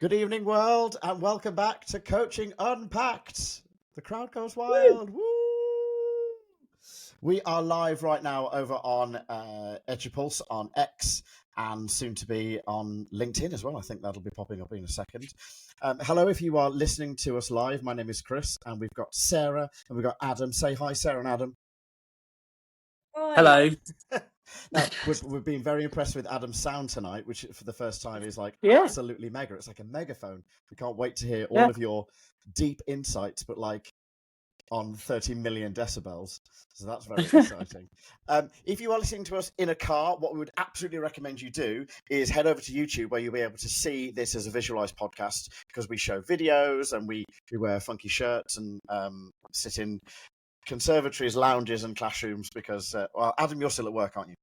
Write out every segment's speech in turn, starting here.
Good evening, world, and welcome back to Coaching Unpacked. The crowd goes wild. Woo! We are live right now over on Edupulse on X and soon to be on LinkedIn as well. I think that'll be popping up in a second. Hello, if you are listening to us live. My name is Chris, and we've got Sarah and we've got Adam. Say hi, Sarah and Adam. Hi. Hello. Now, we've been very impressed with Adam's sound tonight, which for the first time is like Yeah. absolutely mega. It's like a megaphone. We can't wait to hear all of your deep insights, but like on 30 million decibels. So that's very exciting. If you are listening to us in a car, what we would absolutely recommend you do is head over to YouTube, where you'll be able to see this as a visualized podcast, because we show videos and we wear funky shirts and sit in conservatories, lounges and classrooms because, well, Adam, you're still at work, aren't you?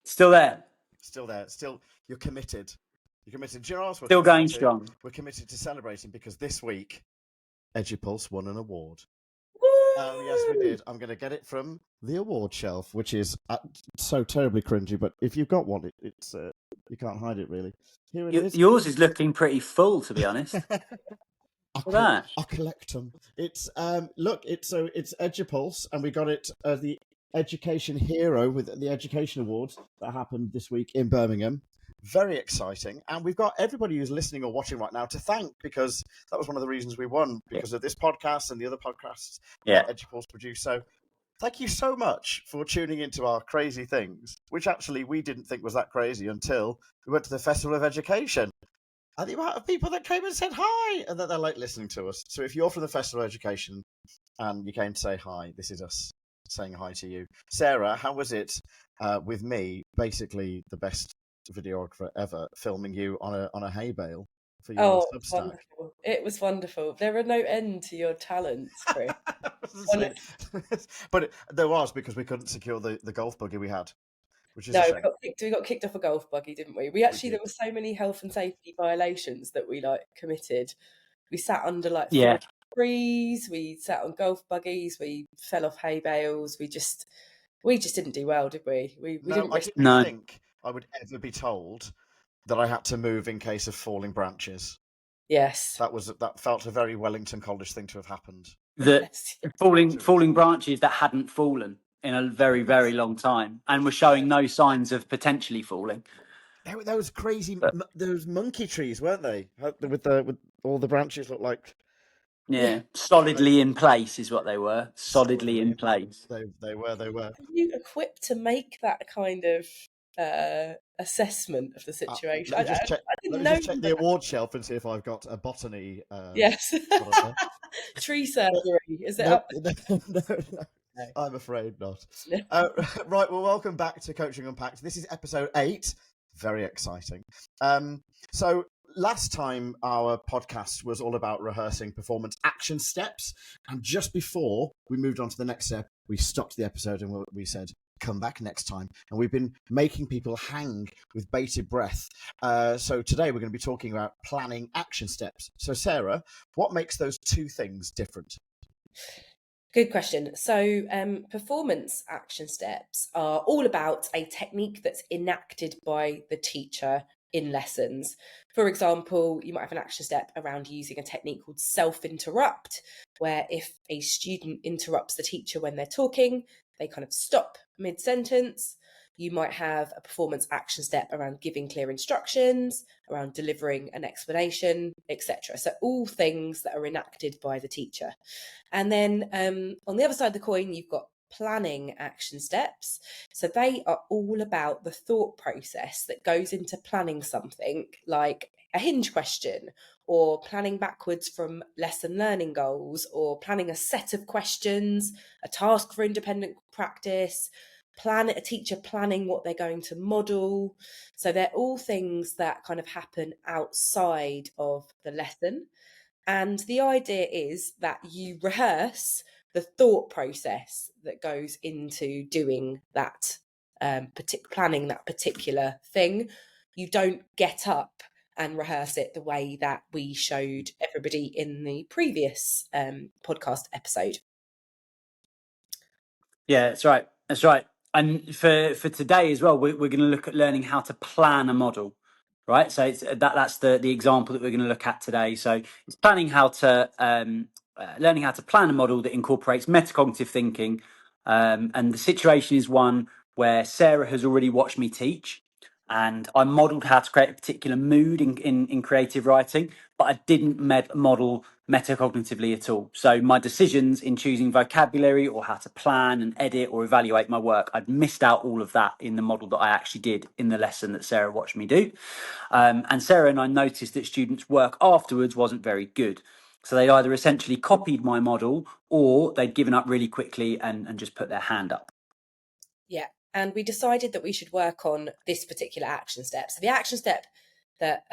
Still there. Still there. Still, you're committed. You're committed. Do you know what else we're Still going committed to? strong. We're committed to celebrating because this week, Edupulse won an award. Woo! Yes, we did. I'm going to get it from the award shelf, which is so terribly cringy, but if you've got one, it's you can't hide it, really. Here it is. Yours is looking pretty full, to be honest. I collect them. It's look, it's Edupulse, and we got it the Education Hero with the Education Awards that happened this week in Birmingham. Very exciting, and we've got everybody who's listening or watching right now to thank, because that was one of the reasons we won, because of this podcast and the other podcasts that Edupulse produced. So thank you so much for tuning into our crazy things, which actually we didn't think was that crazy until we went to the Festival of Education. And the amount of people that came and said hi, and that they're like listening to us. So if you're from the Festival of Education and you came to say hi, this is us saying hi to you. Sarah, how was it with me, basically the best videographer ever, filming you on a hay bale for your Substack? Wonderful. It was wonderful. There are no end to your talents, Chris. But there was, because we couldn't secure the golf buggy we had. Which is we got kicked off a golf buggy, didn't we? There were so many health and safety violations that we committed. We sat under trees, we sat on golf buggies, we fell off hay bales, we just didn't do well, did we? I didn't think I would ever be told that I had to move in case of falling branches. Yes. That felt a very Wellington College thing to have happened. The falling branches that hadn't fallen in a very, very long time and were showing no signs of potentially falling. Those crazy, those monkey trees, weren't they? With all the branches look like... Yeah, solidly in place is what they were. Solidly in place. They were. Are you equipped to make that kind of assessment of the situation? Let me just check the award shelf and see if I've got a botany. Yes. Tree surgery. Is it up? No. I'm afraid not. Right, well, welcome back to Coaching Unpacked. This is episode 8. Very exciting. So last time our podcast was all about rehearsing performance action steps. And just before we moved on to the next step, we stopped the episode and we said, come back next time. And we've been making people hang with bated breath. So today we're going to be talking about planning action steps. So Sarah, what makes those two things different? Good question. So performance action steps are all about a technique that's enacted by the teacher in lessons. For example, you might have an action step around using a technique called self-interrupt, where if a student interrupts the teacher when they're talking, they kind of stop mid-sentence. You might have a performance action step around giving clear instructions, around delivering an explanation, etc. So all things that are enacted by the teacher. And then on the other side of the coin, you've got planning action steps. So they are all about the thought process that goes into planning something like a hinge question, or planning backwards from lesson learning goals, or planning a set of questions, a task for independent practice, a teacher planning what they're going to model. So they're all things that kind of happen outside of the lesson. And the idea is that you rehearse the thought process that goes into doing that, planning that particular thing. You don't get up and rehearse it the way that we showed everybody in the previous podcast episode. Yeah, that's right. And for today as well, we're going to look at learning how to plan a model. right? So that's the example that we're going to look at today. So it's planning how to learning how to plan a model that incorporates metacognitive thinking. And the situation is one where Sarah has already watched me teach, and I modeled how to create a particular mood in creative writing, but I didn't model metacognitively at all. So my decisions in choosing vocabulary or how to plan and edit or evaluate my work, I'd missed out all of that in the model that I actually did in the lesson that Sarah watched me do. And Sarah and I noticed that students' work afterwards wasn't very good. So they'd either essentially copied my model or they'd given up really quickly and just put their hand up. Yeah. And we decided that we should work on this particular action step. So the action step that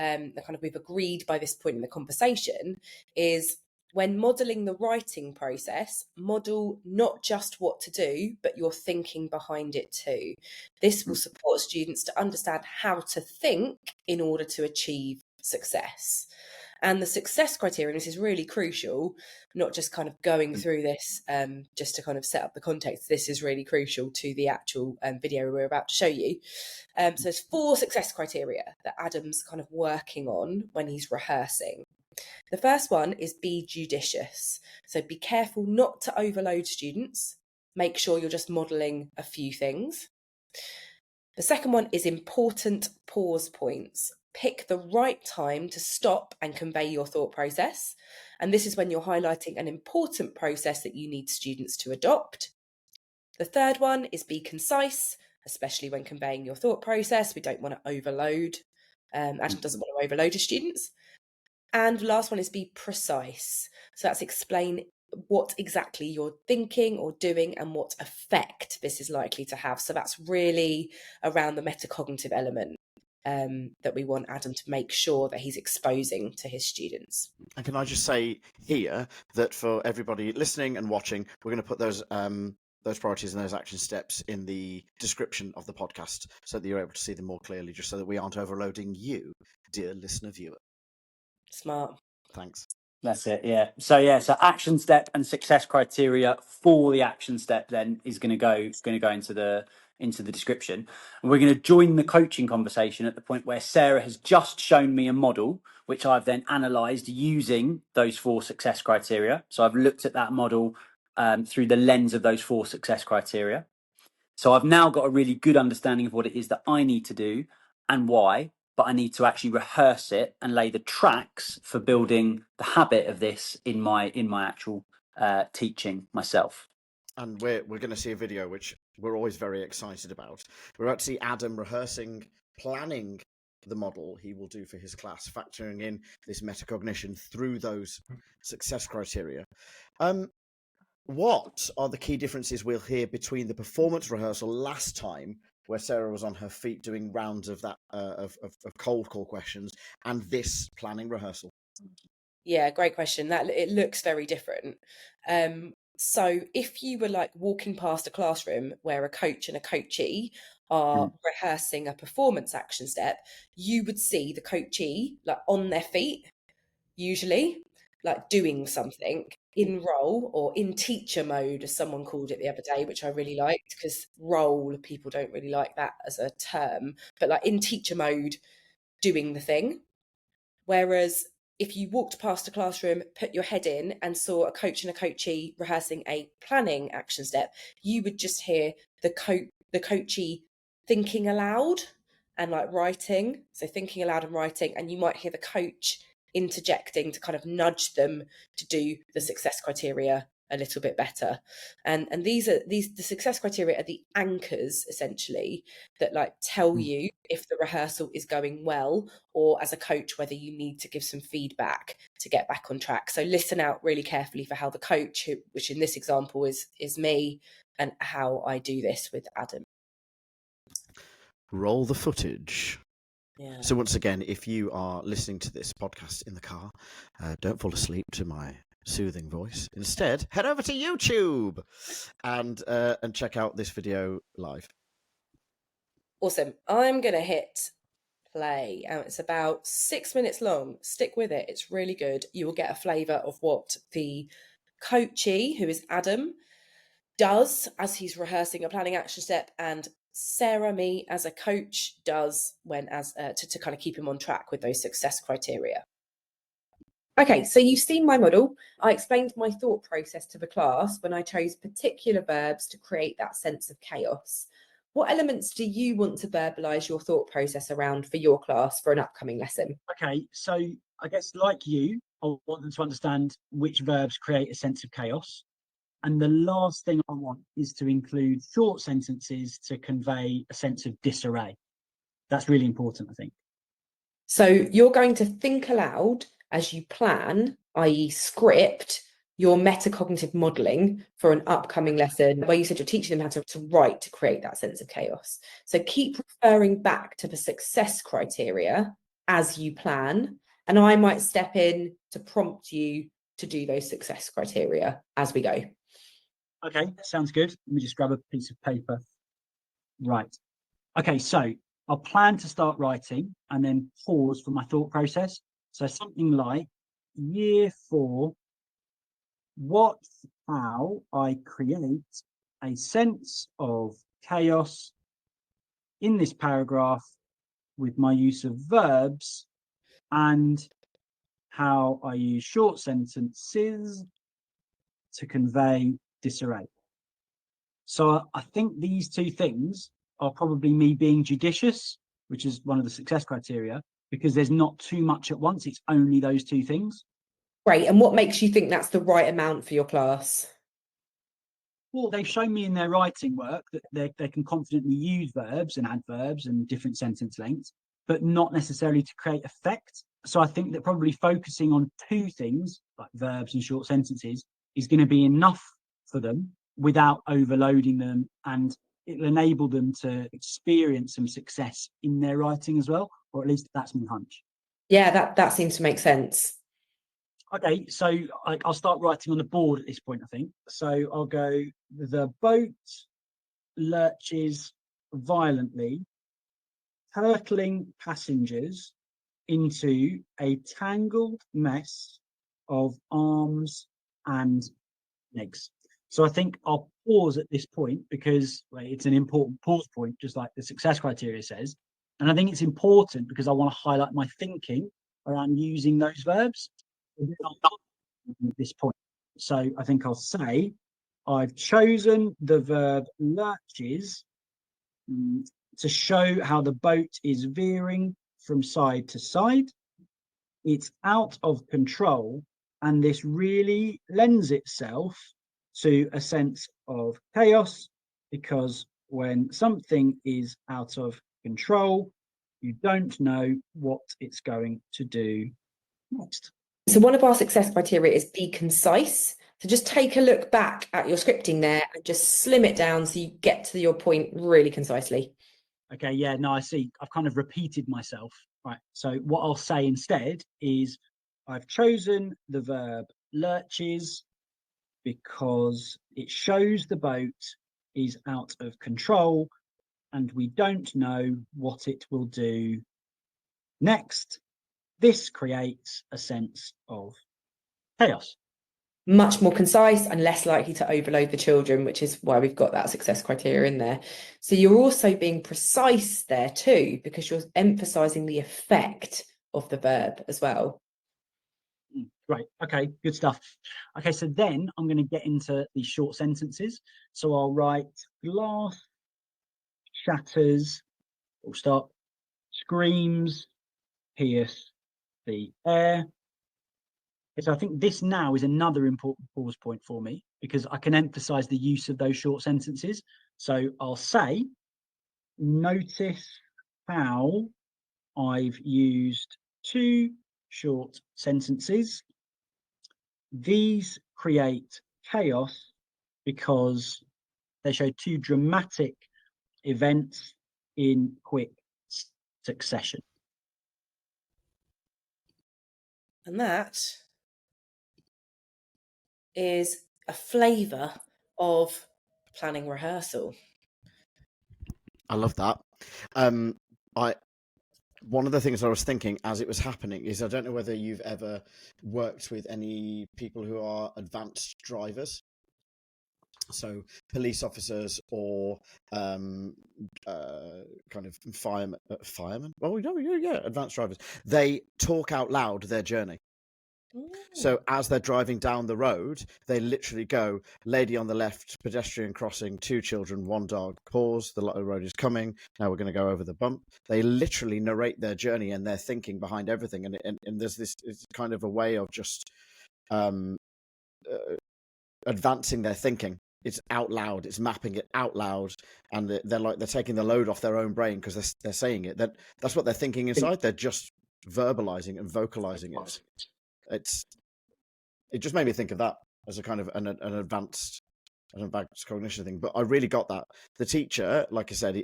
we've agreed by this point in the conversation is, when modelling the writing process, model not just what to do, but your thinking behind it too. This will support students to understand how to think in order to achieve success. And the success criteria, and this is really crucial, not just kind of going through this just to kind of set up the context. This is really crucial to the actual video we're about to show you. So there's 4 success criteria that Adam's kind of working on when he's rehearsing. The first one is be judicious. So be careful not to overload students. Make sure you're just modelling a few things. The second one is important pause points. Pick the right time to stop and convey your thought process. And this is when you're highlighting an important process that you need students to adopt. The third one is be concise, especially when conveying your thought process. We don't want to overload. Adam doesn't want to overload his students. And the last one is be precise. So that's explain what exactly you're thinking or doing and what effect this is likely to have. So that's really around the metacognitive element that we want Adam to make sure that he's exposing to his students. And can I just say here that for everybody listening and watching, we're going to put those priorities and those action steps in the description of the podcast so that you're able to see them more clearly, just so that we aren't overloading you, dear listener viewer. Smart. Thanks. That's it. Yeah. So action step and success criteria for the action step then is going to go into the description. And we're going to join the coaching conversation at the point where Sarah has just shown me a model, which I've then analysed using those 4 success criteria. So I've looked at that model through the lens of those 4 success criteria. So I've now got a really good understanding of what it is that I need to do and why, but I need to actually rehearse it and lay the tracks for building the habit of this in my actual teaching myself. And we're going to see a video which we're always very excited about. We're about to see Adam rehearsing, planning the model he will do for his class, factoring in this metacognition through those success criteria. What are the key differences we'll hear between the performance rehearsal last time, where Sarah was on her feet doing rounds of that of cold call questions, and this planning rehearsal? Yeah, great question. That it looks very different. So if you were like walking past a classroom where a coach and a coachee are rehearsing a performance action step, you would see the coachee like on their feet, usually like doing something in role or in teacher mode, as someone called it the other day, which I really liked, because role, people don't really like that as a term, but like in teacher mode doing the thing. Whereas if you walked past a classroom, put your head in and saw a coach and a coachee rehearsing a planning action step, you would just hear the coachee thinking aloud and like writing. So thinking aloud and writing, and you might hear the coach interjecting to kind of nudge them to do the success criteria a little bit better. And the success criteria are the anchors essentially that like tell you if the rehearsal is going well, or as a coach whether you need to give some feedback to get back on track. So listen out really carefully for how the coach, which in this example is me, and how I do this with Adam. Roll the footage. Yeah. So once again, if you are listening to this podcast in the car, don't fall asleep to my soothing voice. Instead, head over to YouTube and check out this video live. Awesome. I'm going to hit play. It's about 6 minutes long. Stick with it. It's really good. You will get a flavour of what the coachee, who is Adam, does as he's rehearsing a planning action step, and Sarah, me as a coach, does when to kind of keep him on track with those success criteria. Okay, so you've seen my model. I explained my thought process to the class when I chose particular verbs to create that sense of chaos. What elements do you want to verbalise your thought process around for your class for an upcoming lesson? Okay, so I guess like you, I want them to understand which verbs create a sense of chaos. And the last thing I want is to include short sentences to convey a sense of disarray. That's really important, I think. So you're going to think aloud as you plan, i.e. script, your metacognitive modelling for an upcoming lesson where you said you're teaching them how to write to create that sense of chaos. So keep referring back to the success criteria as you plan, and I might step in to prompt you to do those success criteria as we go. Okay, sounds good. Let me just grab a piece of paper. Right. Okay, so I'll plan to start writing and then pause for my thought process. So something like year 4, how I create a sense of chaos in this paragraph with my use of verbs and how I use short sentences to convey disarray. So I think these two things are probably me being judicious, which is one of the success criteria, because there's not too much at once. It's only those two things. Great. And what makes you think that's the right amount for your class? Well, they've shown me in their writing work that they can confidently use verbs and adverbs and different sentence lengths, but not necessarily to create effect. So I think that probably focusing on two things, like verbs and short sentences, is going to be enough for them without overloading them, and it'll enable them to experience some success in their writing as well, or at least that's my hunch. Yeah, that seems to make sense. Okay, so I'll start writing on the board at this point, I think. So I'll go, the boat lurches violently, hurtling passengers into a tangled mess of arms and legs. So I think I'll pause at this point because it's an important pause point, just like the success criteria says. And I think it's important because I want to highlight my thinking around using those verbs. At this point. So I think I'll say, I've chosen the verb lurches to show how the boat is veering from side to side. It's out of control, and this really lends itself to a sense of chaos, because when something is out of control, you don't know what it's going to do next. So one of our success criteria is be concise. So just take a look back at your scripting there and just slim it down so you get to your point really concisely. Okay, yeah, no, I see. I've kind of repeated myself. Right. So what I'll say instead is, I've chosen the verb lurches because it shows the boat is out of control and we don't know what it will do next. This creates a sense of chaos. Much more concise and less likely to overload the children, which is why we've got that success criteria in there. So you're also being precise there too, because you're emphasising the effect of the verb as well. Right. Okay, good stuff. Okay, so then I'm going to get into these short sentences. So I'll write glass shatters, we'll start, screams pierce the air. So I think this now is another important pause point for me because I can emphasize the use of those short sentences. So I'll say, notice how I've used 2 short sentences. These create chaos because they show 2 dramatic events in quick succession. And that is a flavour of planning rehearsal. I love that. One of the things I was thinking as it was happening is, I don't know whether you've ever worked with any people who are advanced drivers. So police officers or kind of firemen. Oh, yeah, advanced drivers. They talk out loud their journey. So as they're driving down the road, they literally go, lady on the left, pedestrian crossing, 2 children, 1 dog, pause, the road is coming, now we're going to go over the bump. They literally narrate their journey and their thinking behind everything. And there's this, it's kind of a way of just advancing their thinking. It's out loud, it's mapping it out loud, and they're taking the load off their own brain because they're saying it. That's what they're thinking inside. They're just verbalizing and vocalizing it. It just made me think of that as a kind of an advanced cognition thing. But I really got that. The teacher, like I said,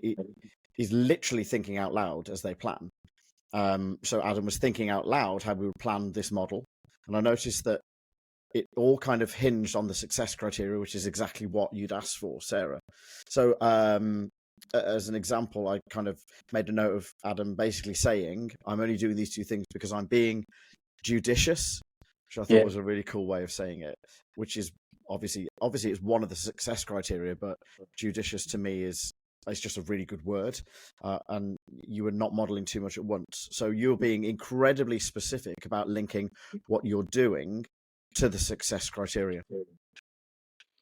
he's literally thinking out loud as they plan. So Adam was thinking out loud how we would plan this model. And I noticed that it all kind of hinged on the success criteria, which is exactly what you'd asked for, Sarah. So as an example, I kind of made a note of Adam basically saying, I'm only doing these 2 things because I'm being judicious, which I thought was a really cool way of saying it, which is obviously it's one of the success criteria, but judicious to me is just a really good word. And you were not modeling too much at once. So you're being incredibly specific about linking what you're doing to the success criteria.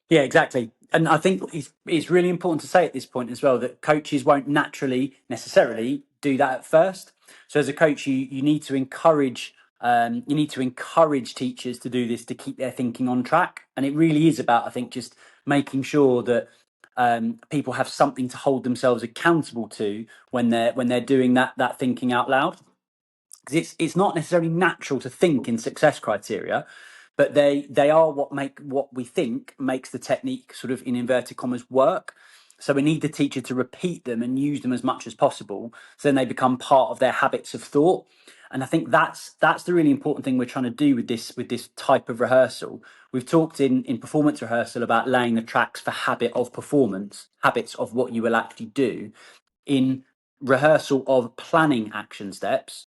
Yeah, exactly. And I think it's really important to say at this point as well that coaches won't necessarily do that at first. So as a coach, you need to encourage teachers to do this to keep their thinking on track. And it really is about, I think, just making sure that people have something to hold themselves accountable to when they're doing that thinking out loud. Because it's not necessarily natural to think in success criteria, but they are what we think makes the technique sort of in inverted commas work. So we need the teacher to repeat them and use them as much as possible, so then they become part of their habits of thought. And I think that's the really important thing we're trying to do with this type of rehearsal. We've talked in performance rehearsal about laying the tracks for habit of performance, habits of what you will actually do. In rehearsal of planning action steps,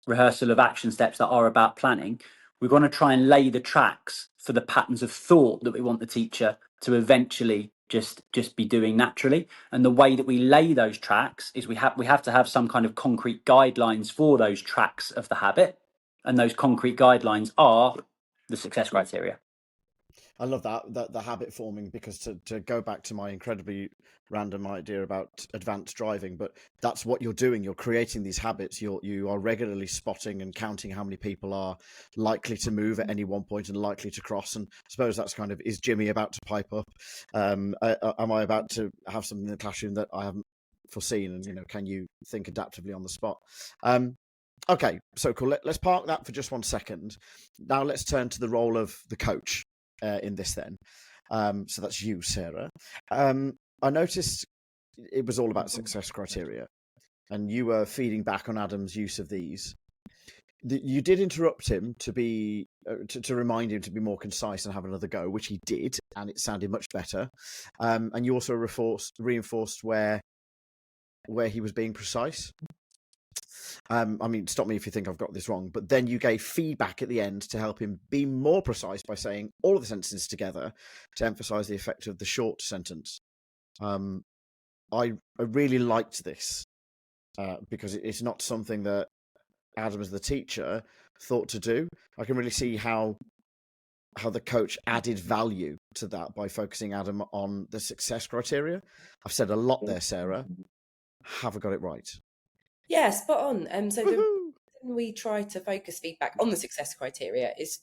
rehearsal of action steps that are about planning, we're going to try and lay the tracks for the patterns of thought that we want the teacher to eventually just be doing naturally. And the way that we lay those tracks is we have to have some kind of concrete guidelines for those tracks of the habit, and those concrete guidelines are the success criteria. I love that the habit forming, because to go back to my incredibly random idea about advanced driving, but that's what you're doing. You're creating these habits. You are regularly spotting and counting how many people are likely to move at any one point and likely to cross. And I suppose that's kind of, is Jimmy about to pipe up? Am I about to have something in the classroom that I haven't foreseen? And can you think adaptively on the spot? Okay, so cool. Let's park that for just 1 second. Now let's turn to the role of the coach in this then. So that's you, Sarah. I noticed it was all about success criteria, and you were feeding back on Adam's use of these. You did interrupt him to remind him to be more concise and have another go, which he did, and it sounded much better. And you also reinforced where he was being precise. I mean, stop me if you think I've got this wrong, but then you gave feedback at the end to help him be more precise by saying all of the sentences together to emphasize the effect of the short sentence. I really liked this because it's not something that Adam, as the teacher, thought to do. I can really see how the coach added value to that by focusing Adam on the success criteria. I've said a lot there, Sarah. Have I got it right? Yeah, spot on. So the reason we try to focus feedback on the success criteria is,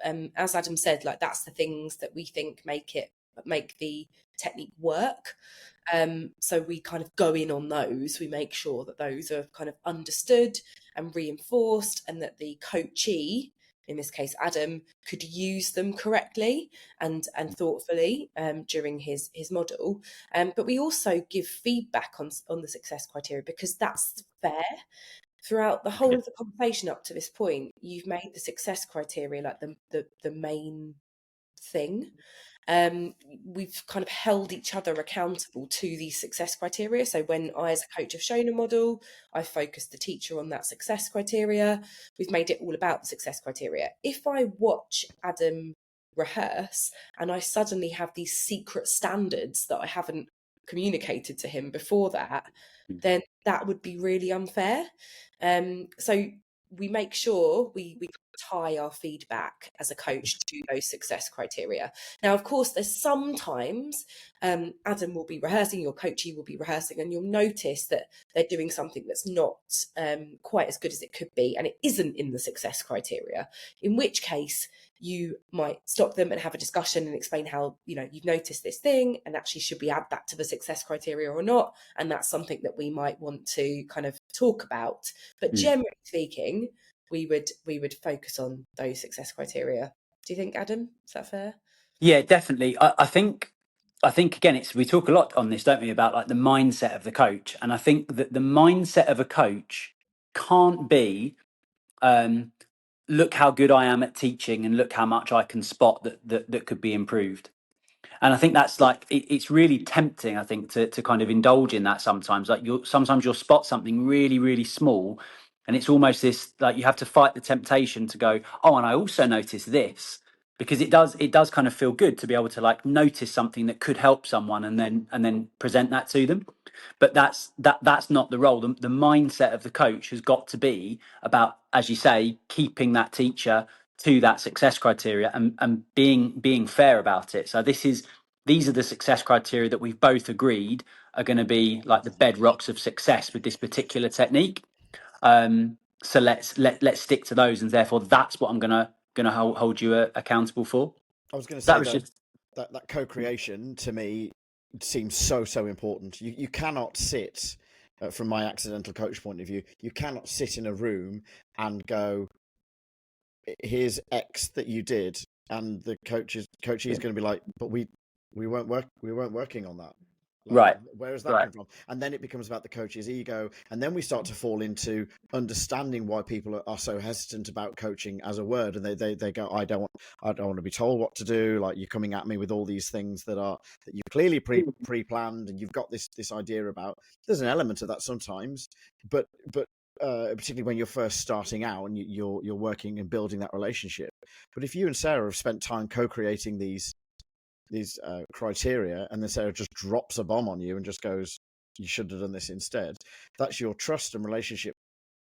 as Adam said, like that's the things that we think make the technique work. So we kind of go in on those. We make sure that those are kind of understood and reinforced, and that the coachee, in this case Adam, could use them correctly and thoughtfully during his model. But we also give feedback on the success criteria, because that's fair. Throughout the whole of the conversation up to this point, you've made the success criteria like the main thing. We've kind of held each other accountable to these success criteria. So when I, as a coach, have shown a model, I've focused the teacher on that success criteria. We've made it all about the success criteria. If I watch Adam rehearse and I suddenly have these secret standards that I haven't communicated to him before that, then that would be really unfair. So we make sure we tie our feedback as a coach to those success criteria. Now, of course, there's sometimes Adam will be rehearsing, your coachee will be rehearsing, and you'll notice that they're doing something that's not quite as good as it could be, and it isn't in the success criteria, in which case you might stop them and have a discussion and explain how, you've noticed this thing, and actually should we add that to the success criteria or not? And that's something that we might want to kind of talk about. But generally speaking, we would focus on those success criteria. Do you think, Adam? Is that fair? Yeah, definitely. I think again, we talk a lot on this, don't we, about like the mindset of the coach, and I think that the mindset of a coach can't be, look how good I am at teaching and look how much I can spot that could be improved. And I think that's like it's really tempting, I think, to kind of indulge in that sometimes. Like sometimes you'll spot something really, really small, and it's almost this like you have to fight the temptation to go, oh, and I also noticed this, because it does kind of feel good to be able to like notice something that could help someone and then present that to them. But that's not the role. The mindset of the coach has got to be about, as you say, keeping that teacher to that success criteria and being fair about it. So these are the success criteria that we've both agreed are going to be like the bedrocks of success with this particular technique. So let's stick to those, and therefore that's what I'm gonna hold you accountable for. I was going to say that co-creation to me seems so important. You cannot sit, from my accidental coach point of view, you cannot sit in a room and go, here's X that you did, and the coachee is going to be like, but we weren't working on that. Like, right. Where is that come from? And then it becomes about the coach's ego, and then we start to fall into understanding why people are so hesitant about coaching as a word, and they go, I don't want to be told what to do. Like, you're coming at me with all these things that you clearly pre-planned, and you've got this idea about. There's an element of that sometimes, but particularly when you're first starting out and you're working and building that relationship. But if you and Sarah have spent time co-creating these criteria, and then Sarah just drops a bomb on you and just goes, you should have done this instead, that's your trust and relationship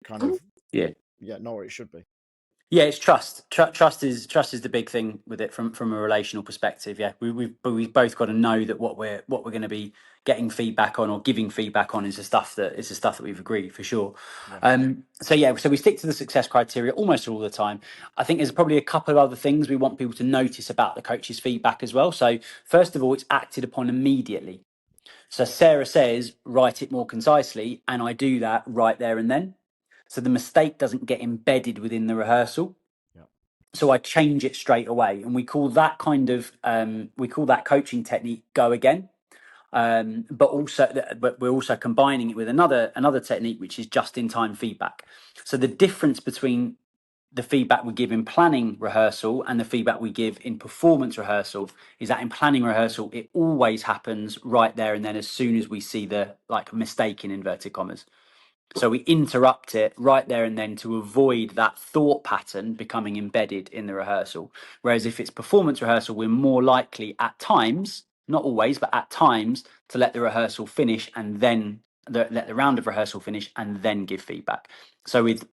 kind of not where it should be. Yeah, it's trust. Trust is the big thing with it from a relational perspective. Yeah, we've both got to know that what we're going to be getting feedback on or giving feedback on is the stuff that we've agreed for sure. Yeah. So we stick to the success criteria almost all the time. I think there's probably a couple of other things we want people to notice about the coach's feedback as well. So first of all, it's acted upon immediately. So Sarah says, write it more concisely, and I do that right there and then. So the mistake doesn't get embedded within the rehearsal. Yeah. So I change it straight away, and we call that coaching technique go again. But we're also combining it with another technique, which is just in time feedback. So the difference between the feedback we give in planning rehearsal and the feedback we give in performance rehearsal is that in planning rehearsal, it always happens right there and then as soon as we see the mistake in inverted commas. So we interrupt it right there and then to avoid that thought pattern becoming embedded in the rehearsal. Whereas if it's performance rehearsal, we're more likely at times, not always, but at times, to let the rehearsal finish and then let the round of rehearsal finish and then give feedback. So with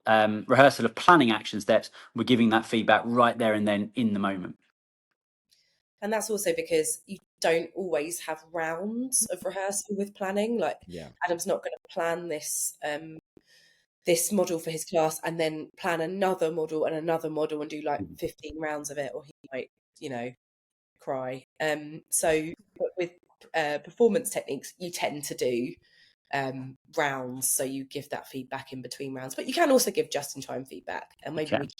rehearsal of planning action steps, we're giving that feedback right there and then in the moment. And that's also because you don't always have rounds of rehearsal with planning. Like, Adam's not going to plan this this model for his class and then plan another model and do like 15 rounds of it, or he might, cry. So with performance techniques, you tend to do rounds, so you give that feedback in between rounds, but you can also give just-in-time feedback, and maybe we do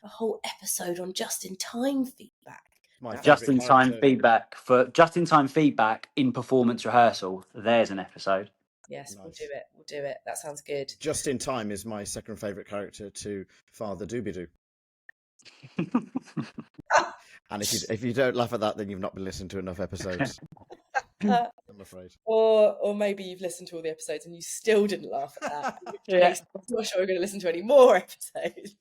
a whole episode on just-in-time feedback. Just-in-time feedback in performance rehearsal. There's an episode. Yes, nice. We'll do it. That sounds good. Just in Time is my second favourite character to Father Doobie-Doo. And if you don't laugh at that, then you've not been listening to enough episodes. I'm afraid. Or maybe you've listened to all the episodes and you still didn't laugh at that. I'm not sure we're going to listen to any more episodes.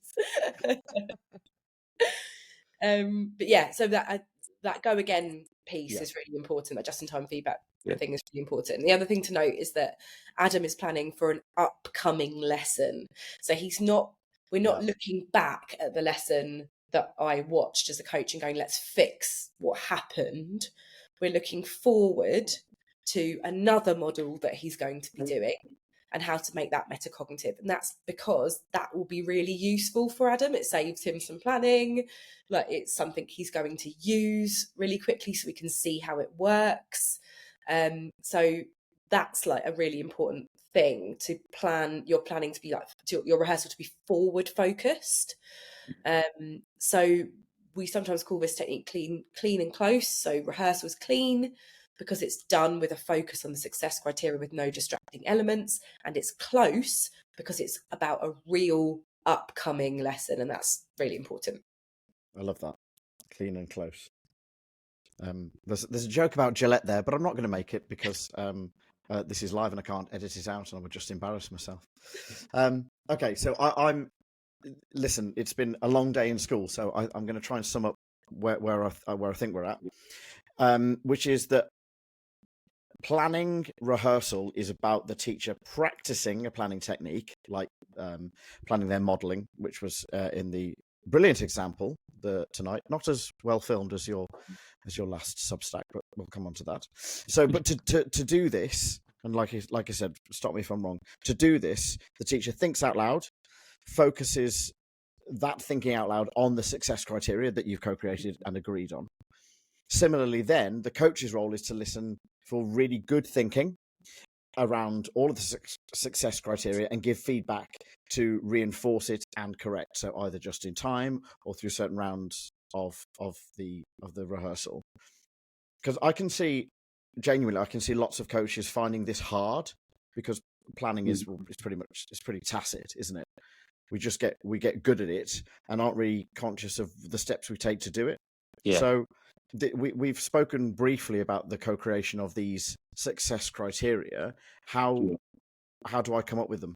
But yeah, so that go again piece Yeah. is really important. That just-in-time feedback Yeah. thing is really important. And the other thing to note is that Adam is planning for an upcoming lesson. So we're not looking back at the lesson that I watched as a coach and going, let's fix what happened. We're looking forward to another model that he's going to be doing and how to make that metacognitive. And that's because that will be really useful for Adam. It saves him some planning. Like, it's something he's going to use really quickly so we can see how it works. So that's like a really important thing to plan. You're planning to be like your rehearsal to be forward focused. So we sometimes call this technique clean and close. So rehearsal is clean because it's done with a focus on the success criteria with no distracting elements, and it's close because it's about a real upcoming lesson, and that's really important. I love that. Clean and close. There's a joke about Gillette there, but I'm not going to make it because this is live and I can't edit it out, and I would just embarrass myself. Okay, so I'm. Listen, it's been a long day in school, so I'm going to try and sum up where I think we're at, which is that planning rehearsal is about the teacher practicing a planning technique, like planning their modelling, which was in the brilliant example tonight, not as well filmed as your last Substack, but we'll come on to that. So, but to do this, and like I said, stop me if I'm wrong. To do this, the teacher thinks out loud, focuses that thinking out loud on the success criteria that you've co-created and agreed on. Similarly, then the coach's role is to listen for really good thinking around all of the success criteria and give feedback to reinforce it and correct. So either just in time or through certain rounds of the rehearsal. Because I can see lots of coaches finding this hard because planning is pretty tacit, isn't it? We get good at it and aren't really conscious of the steps we take to do it. Yeah. So we've spoken briefly about the co-creation of these success criteria. How do I come up with them?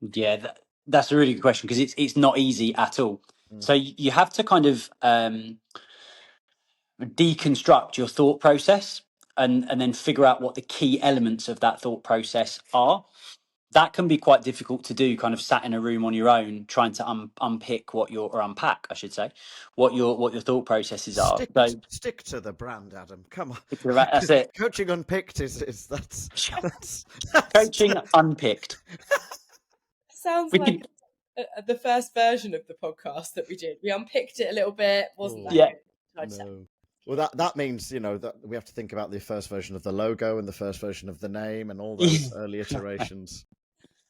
Yeah, that's a really good question because it's not easy at all. So you have to kind of deconstruct your thought process and then figure out what the key elements of that thought process are. That can be quite difficult to do, kind of sat in a room on your own, trying to unpack, I should say, what your thought processes are. Stick to the brand, Adam. Come on, that's it. Coaching Unpicked is that's Coaching Unpicked. Sounds like the first version of the podcast that we did. We unpicked it a little bit, wasn't that? Yeah. No. Well, that means, that we have to think about the first version of the logo and the first version of the name and all those early iterations.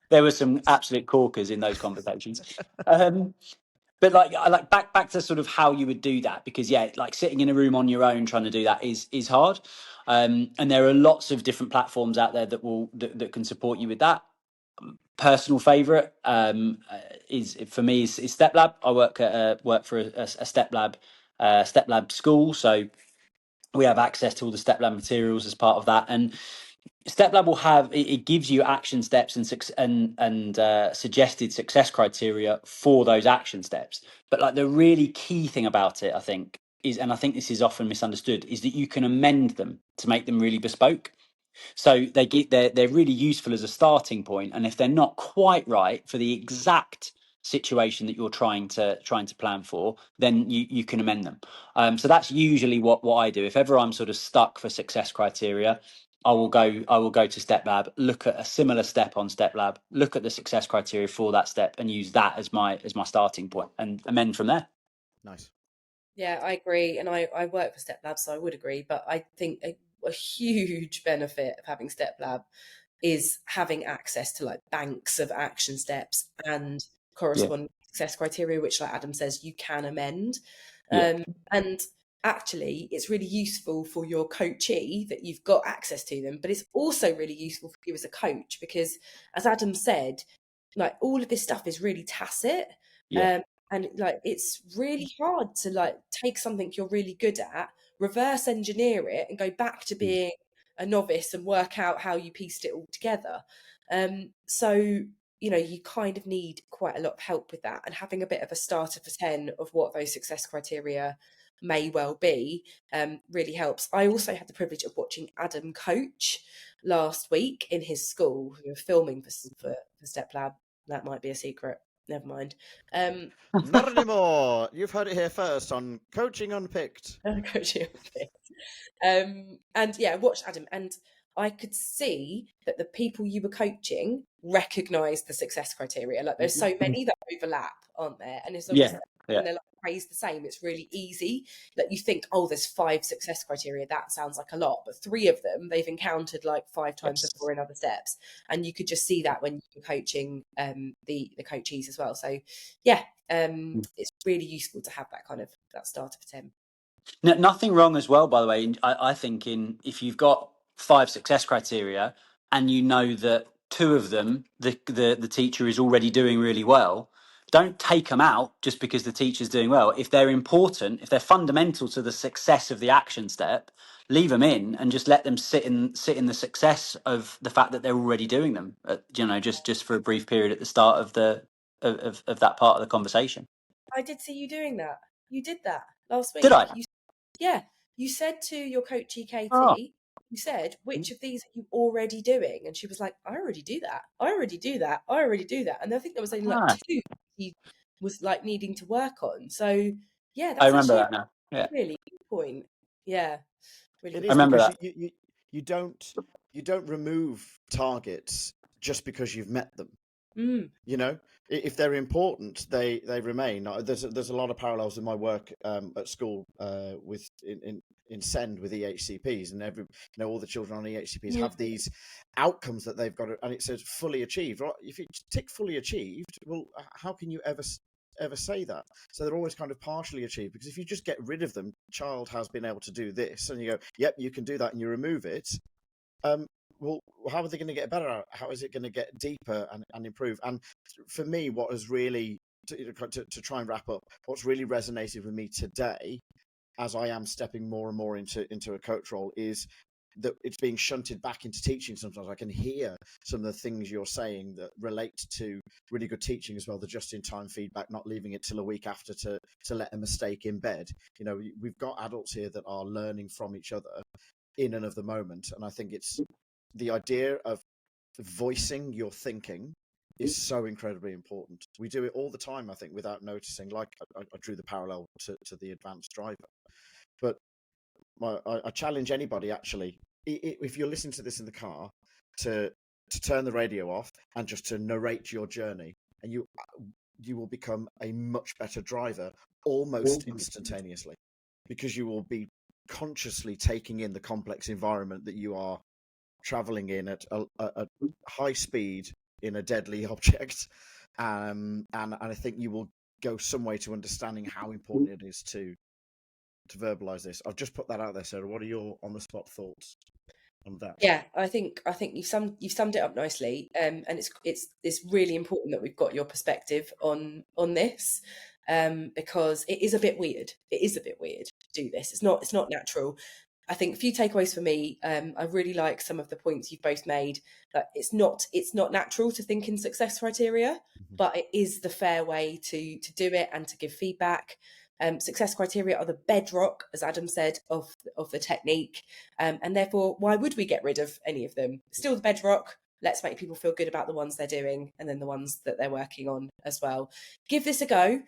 There were some absolute corkers in those conversations. But like back to sort of how you would do that, because like sitting in a room on your own trying to do that is hard. And there are lots of different platforms out there that can support you with that. Personal favorite is for me is StepLab. I work for a StepLab school, so we have access to all the StepLab materials as part of that. And StepLab will have it gives you action steps and suggested success criteria for those action steps. But like the really key thing about it, I think, is, and I think this is often misunderstood, is that you can amend them to make them really bespoke. So they're really useful as a starting point, and if they're not quite right for the exact situation that you're trying to plan for, then you can amend them. So that's usually what I do. If ever I'm sort of stuck for success criteria, I will go to StepLab, look at a similar step on StepLab, look at the success criteria for that step, and use that as my starting point and amend from there. Nice. Yeah, I agree, and I work for StepLab, so I would agree. But I think a huge benefit of having StepLab is having access to like banks of action steps and corresponding success criteria, which, like Adam says, you can amend. And actually, it's really useful for your coachee that you've got access to them, but it's also really useful for you as a coach because, as Adam said, like all of this stuff is really tacit. And like it's really hard to like take something you're really good at, reverse engineer it, and go back to being a novice and work out how you pieced it all together. So you kind of need quite a lot of help with that, and having a bit of a starter for 10 of what those success criteria may well be really helps. I also had the privilege of watching Adam coach last week in his school. We were filming for Step Lab. That might be a secret. Never mind. Not anymore. You've heard it here first on Coaching Unpicked. Coaching Unpacked. And yeah, watched Adam, and I could see that the people you were coaching recognised the success criteria. Like, there's so many that overlap, aren't there? And as long as when they're like praised the same, it's really easy that you think, oh, there's 5 success criteria. That sounds like a lot, but 3 of them they've encountered like 5 times before in other steps, and you could just see that when you're coaching the coachees as well. So yeah, it's really useful to have that starter for 10. No, nothing wrong as well, by the way. I think if you've got 5 success criteria and you know that 2 of them the teacher is already doing really well, don't take them out just because the teacher's doing well. If they're important, if they're fundamental to the success of the action step, leave them in and just let them sit in the success of the fact that they're already doing them. Just for a brief period at the start of of that part of the conversation. I did see you doing that. You did that last week. Did I? You said to your coachee Katie, Oh. you said, which of these are you already doing? And she was like, I already do that. I already do that. I already do that. And I think there was only like 2 he was like needing to work on. So yeah, that's I remember that now. Yeah, really good point. Yeah, really. It is, I remember because that. you don't remove targets just because you've met them. If they're important, they remain. There's a lot of parallels in my work at school with in SEND with EHCPs, and all the children on EHCPs have these outcomes that they've got and it says fully achieved. Right? If you tick fully achieved, well, how can you ever say that? So they're always kind of partially achieved, because if you just get rid of them, child has been able to do this, and you go, yep, you can do that, and you remove it. Well, how are they going to get better? How is it going to get deeper and improve? And for me, what has really, to try and wrap up, what's really resonated with me today, as I am stepping more and more into a coach role, is that it's being shunted back into teaching. Sometimes I can hear some of the things you're saying that relate to really good teaching as well, the just-in-time feedback, not leaving it till a week after to let a mistake embed. We've got adults here that are learning from each other in and of the moment, and I think it's the idea of voicing your thinking is so incredibly important. We do it all the time, I think, without noticing. Like I drew the parallel to the advanced driver. But I challenge anybody, actually, if you're listening to this in the car, to turn the radio off and just to narrate your journey, and you will become a much better driver almost instantaneously, because you will be consciously taking in the complex environment that you are traveling in at a high speed in a deadly object, and I think you will go some way to understanding how important it is to verbalize this. I've just put that out there, Sarah. What are your on the spot thoughts on that? Yeah, I think you've summed it up nicely, and it's really important that we've got your perspective on this, because it is a bit weird. It is a bit weird to do this. It's not natural. I think a few takeaways for me. I really like some of the points you've both made. That it's not natural to think in success criteria, but it is the fair way to do it and to give feedback. Success criteria are the bedrock, as Adam said, of the technique, and therefore, why would we get rid of any of them? Still the bedrock. Let's make people feel good about the ones they're doing, and then the ones that they're working on as well. Give this a go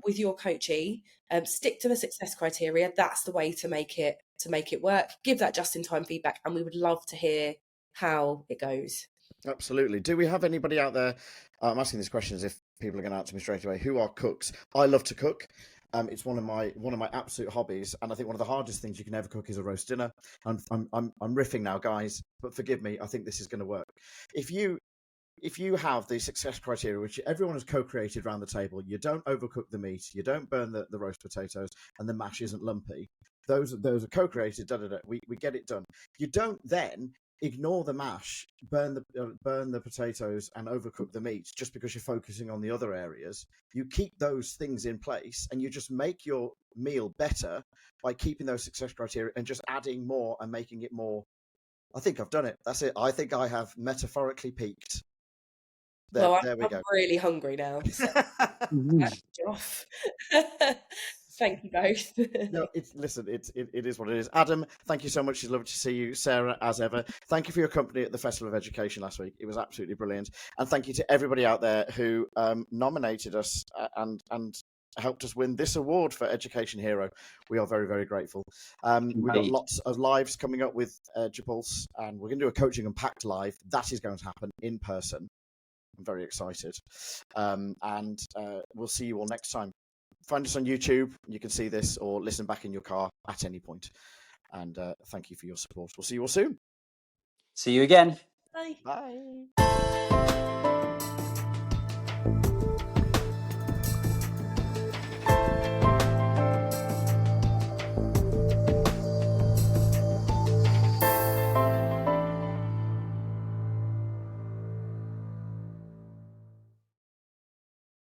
with your coachee. Stick to the success criteria. That's the way to make it work. Give that just-in-time feedback, and we would love to hear how it goes. Absolutely. Do we have anybody out there? I'm asking this question as if people are going to answer me straight away. Who are cooks? I love to cook. It's one of my absolute hobbies, and I think one of the hardest things you can ever cook is a roast dinner. I'm riffing now, guys, but forgive me. I think this is going to work. If you have the success criteria, which everyone has co-created around the table, you don't overcook the meat, you don't burn the roast potatoes, and the mash isn't lumpy. Those are co-created. We get it done. You don't then ignore the mash, burn the potatoes, and overcook the meat just because you're focusing on the other areas. You keep those things in place, and you just make your meal better by keeping those success criteria and just adding more and making it more. I think I've done it. That's it. I think I have metaphorically peaked. Well, There we I'm go. really hungry now. So off. Thank you both. No, it is what it is. Adam, thank you so much. It's lovely to see you. Sarah, as ever, thank you for your company at the Festival of Education last week. It was absolutely brilliant. And thank you to everybody out there who nominated us and helped us win this award for Education Hero. We are very, very grateful. We've got lots of lives coming up with Edupulse, and we're going to do a Coaching Unpacked live. That is going to happen in person. I'm very excited. And we'll see you all next time. Find us on YouTube. You can see this or listen back in your car at any point. And thank you for your support. We'll see you all soon. See you again. Bye. Bye.